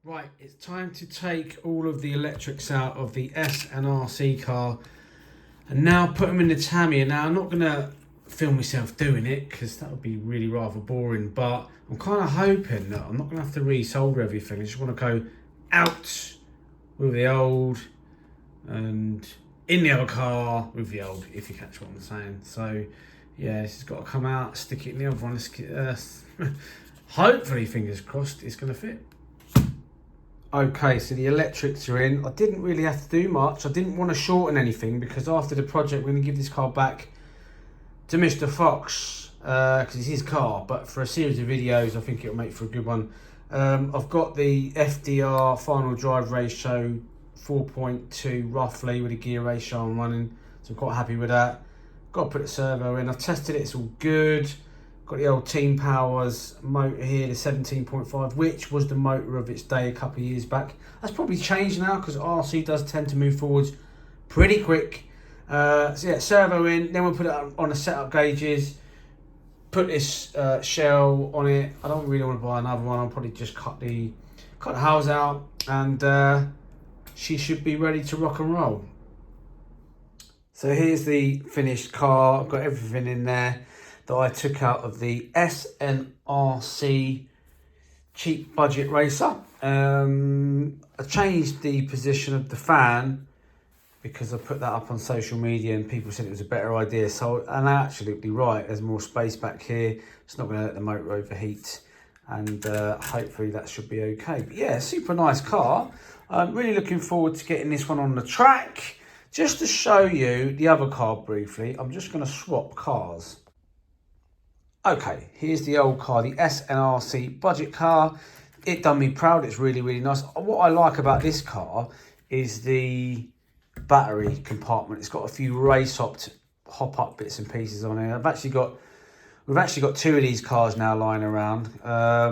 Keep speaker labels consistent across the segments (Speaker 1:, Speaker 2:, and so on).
Speaker 1: Right, it's time to take all of the electrics out of the S and RC car and now put them in the Tamiya. Now, I'm not going to film myself doing it because that would be really rather boring, but I'm kind of hoping that I'm not going to have to resolder everything. I just want to go out with the old and in the other car with the old, if you catch what I'm saying. So, yeah, this has got to come out, stick it in the other one. Hopefully, fingers crossed, it's going to fit. Okay, so the electrics are in. I didn't really have to do much. I didn't want to shorten anything because after the project, we're going to give this car back to Mr. Fox because it's his car. But for a series of videos, I think it'll make for a good one. I've got the FDR final drive ratio 4.2 roughly with a gear ratio I'm running, so I'm quite happy with that. Got to put the servo in. I've tested it, it's all good. Got the old Team Powers motor here, the 17.5, which was the motor of its day a couple of years back. That's probably changed now because RC does tend to move forwards pretty quick. So yeah, servo in, then we'll put it on the setup gauges, put this shell on it. I don't really want to buy another one. I'll probably just cut the house out and she should be ready to rock and roll. So here's the finished car. I've got everything in there that I took out of the S&RC cheap budget racer. I changed the position of the fan because I put that up on social media and people said it was a better idea. So, and they're absolutely right. There's more space back here. It's not going to let the motor overheat, and hopefully that should be okay. But yeah, super nice car. I'm really looking forward to getting this one on the track. Just to show you the other car briefly, I'm just going to swap cars. Okay, here's the old car, the S&RC budget car. It done me proud. It's really, really nice. What I like about this car is the battery compartment. It's got a few hop-up bits and pieces on it. We've actually got two of these cars now lying around. I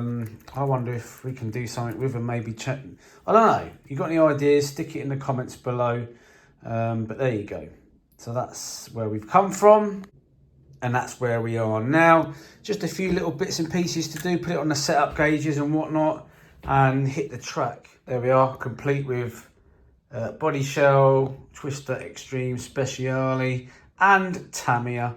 Speaker 1: wonder if we can do something with them, maybe check. I don't know. You got any ideas? Stick it in the comments below. But there you go. So that's where we've come from. And that's where we are now. Just a few little bits and pieces to do. Put it on the setup gauges and whatnot. And hit the track. There we are. Complete with body shell, Twister Extreme Speciale and Tamiya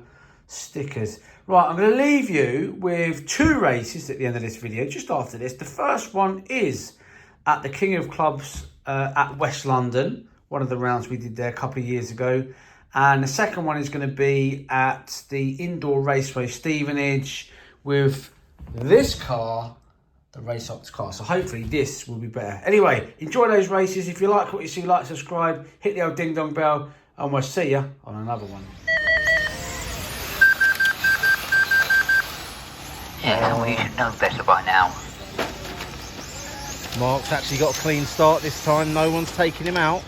Speaker 1: stickers. Right, I'm going to leave you with two races at the end of this video. Just after this. The first one is at the King of Clubs at West London. One of the rounds we did there a couple of years ago. And the second one is going to be at the Indoor Raceway Stevenage with this car, the Race Ops car. So hopefully this will be better. Anyway, enjoy those races. If you like what you see, like, subscribe, hit the old ding dong bell, and we'll see you on another one.
Speaker 2: Yeah, well, you should know better by now.
Speaker 3: Mark's actually got a clean start this time. No one's taking him out.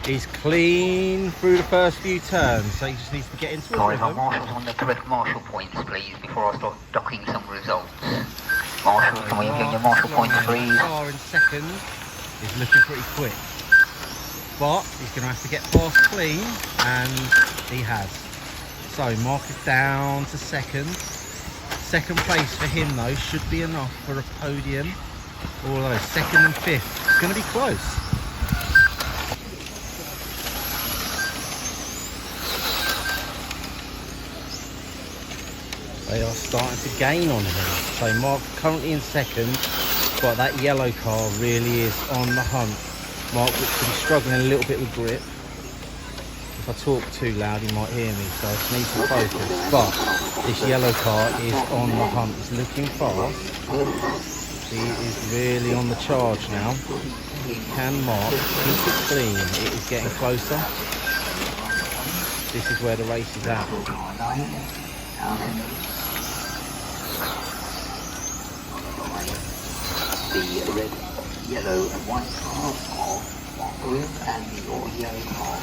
Speaker 3: He's clean through the first few turns, so he just needs to get into it.
Speaker 2: Sorry, my marshal's on the correct marshal points, please, before I start docking some results. Marshal, can we get your marshal points, please?
Speaker 3: Car in second is looking pretty quick, but he's going to have to get past clean, and he has. So Mark is down to second. Second place for him, though, should be enough for a podium. Although second and fifth, it's going to be close. They are starting to gain on him. So Mark currently in second, but that yellow car really is on the hunt. Mark looks to be struggling a little bit with grip. If I talk too loud, he might hear me, so I just need to focus. But this yellow car is on the hunt. He's looking fast. He is really on the charge now. Can Mark keep it clean? It is getting closer. This is where the race is at.
Speaker 2: The red, yellow and white car of Green and your yellow car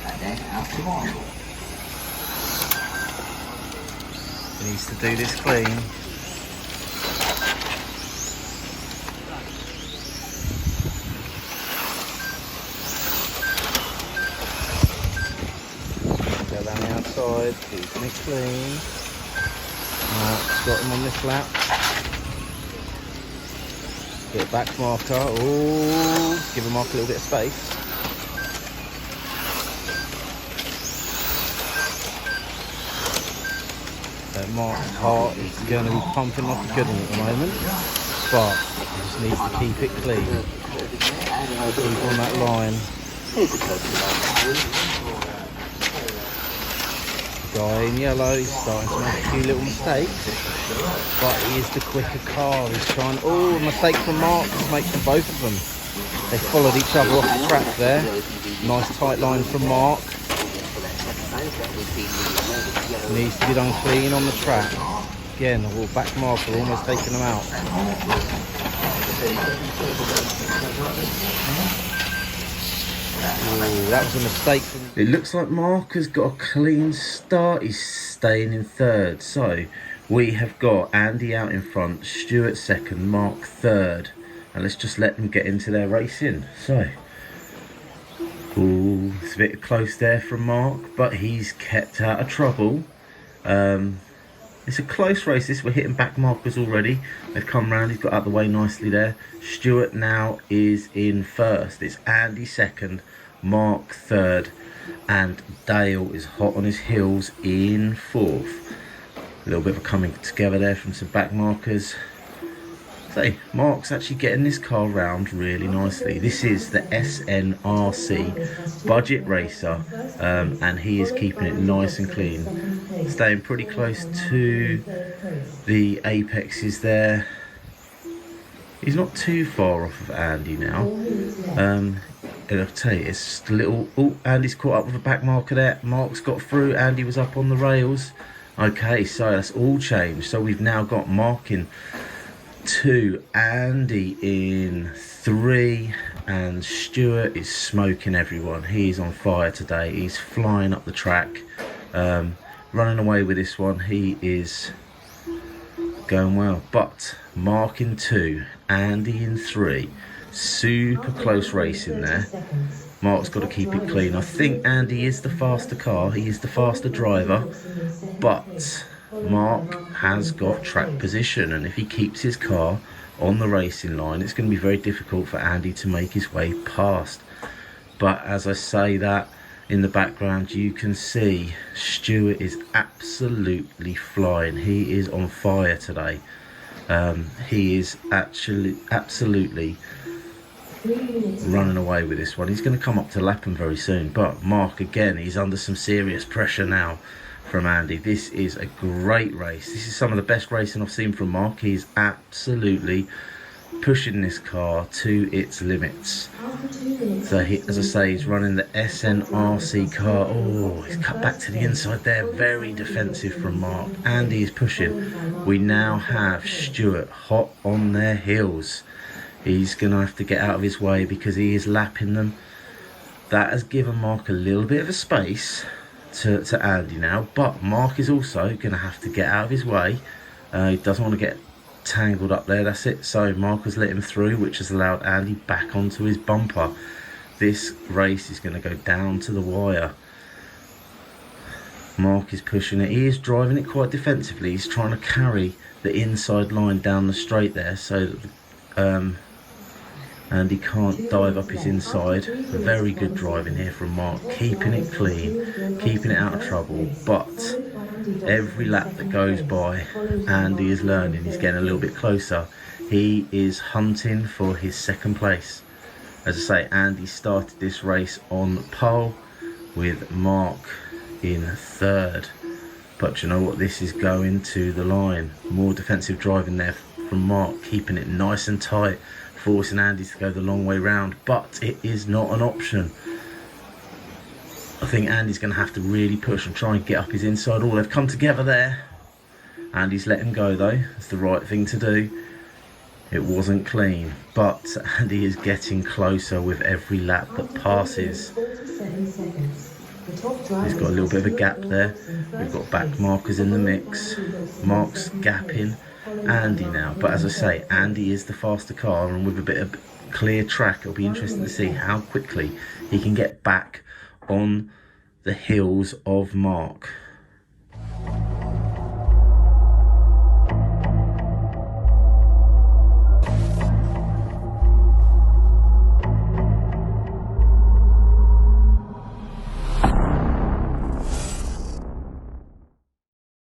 Speaker 2: and then out to Marshall.
Speaker 3: He needs to do this clean. Go down the outside, keeping it clean. Mark's got him on this lap. Bit of back marker. Oh, give him Mark a little bit of space. Mark's heart is going to be pumping like a good one at the moment, but he just needs to keep it clean. Keep on that line. The guy in yellow is starting to make a few little mistakes, but he is the quicker car. He's trying. Oh, a mistake from Mark just makes them both of them. They followed each other off the track there. Nice tight line from Mark. Needs to be done clean on the track. Again, a little back marker almost taking them out. Ooh, that was a mistake. It looks like Mark has got a clean start. He's staying in third. So we have got Andy out in front, Stuart second, Mark third. And let's just let them get into their racing. So, ooh, it's a bit close there from Mark, but he's kept out of trouble. It's a close race. This, we're hitting back markers already. They've come round. He's got out the way nicely there. Stuart now is in first. It's Andy second, Mark third, and Dale is hot on his heels in fourth. A little bit of a coming together there from some back markers. So Mark's actually getting this car round really nicely. This is the SNRC budget racer, and he is keeping it nice and clean, staying pretty close to the apexes there. He's not too far off of Andy now. And I'll tell you, it's just a little. Oh, Andy's caught up with a back marker there. Mark's got through. Andy was up on the rails. Okay, so that's all changed. So we've now got Mark in 2, Andy in 3, and Stuart is smoking everyone. He's on fire today. He's flying up the track, running away with this one. He is going well. But Mark in 2, Andy in 3, super close racing there. Mark's got to keep it clean. I think Andy is the faster car. He is the faster driver, but Mark has got track position, and if he keeps his car on the racing line, it's going to be very difficult for Andy to make his way past. But as I say that, in the background you can see Stuart is absolutely flying. He is on fire today. He is actually absolutely running away with this one. He's going to come up to Lapham very soon, but Mark again, he's under some serious pressure now from Andy. This is a great race. This is some of the best racing I've seen from Mark. He's absolutely pushing this car to its limits. So he, as I say, he's running the SNRC car. Oh, he's cut back to the inside there. Very defensive from Mark. Andy is pushing. We now have Stuart hot on their heels. He's going to have to get out of his way because he is lapping them. That has given Mark a little bit of a space to Andy now, but Mark is also going to have to get out of his way. He doesn't want to get tangled up there. That's it. So Mark has let him through, which has allowed Andy back onto his bumper. This race is going to go down to the wire. Mark is pushing it. He is driving it quite defensively. He's trying to carry the inside line down the straight there, so that and he can't dive up his inside. Very good driving here from Mark, keeping it clean, keeping it out of trouble. But every lap that goes by, Andy is learning. He's getting a little bit closer. He is hunting for his second place. As I say, Andy started this race on pole with Mark in third. But you know what? This is going to the line. More defensive driving there from Mark, keeping it nice and tight, forcing Andy to go the long way round, but it is not an option. I think Andy's going to have to really push and try and get up his inside. Oh, they've come together there. Andy's let him go though. It's the right thing to do. It wasn't clean, but Andy is getting closer with every lap that passes. He's got a little bit of a gap there. We've got back markers in the mix. Mark's gapping Andy now, but as I say, Andy is the faster car, and with a bit of clear track, it'll be interesting to see how quickly he can get back on the heels of Mark.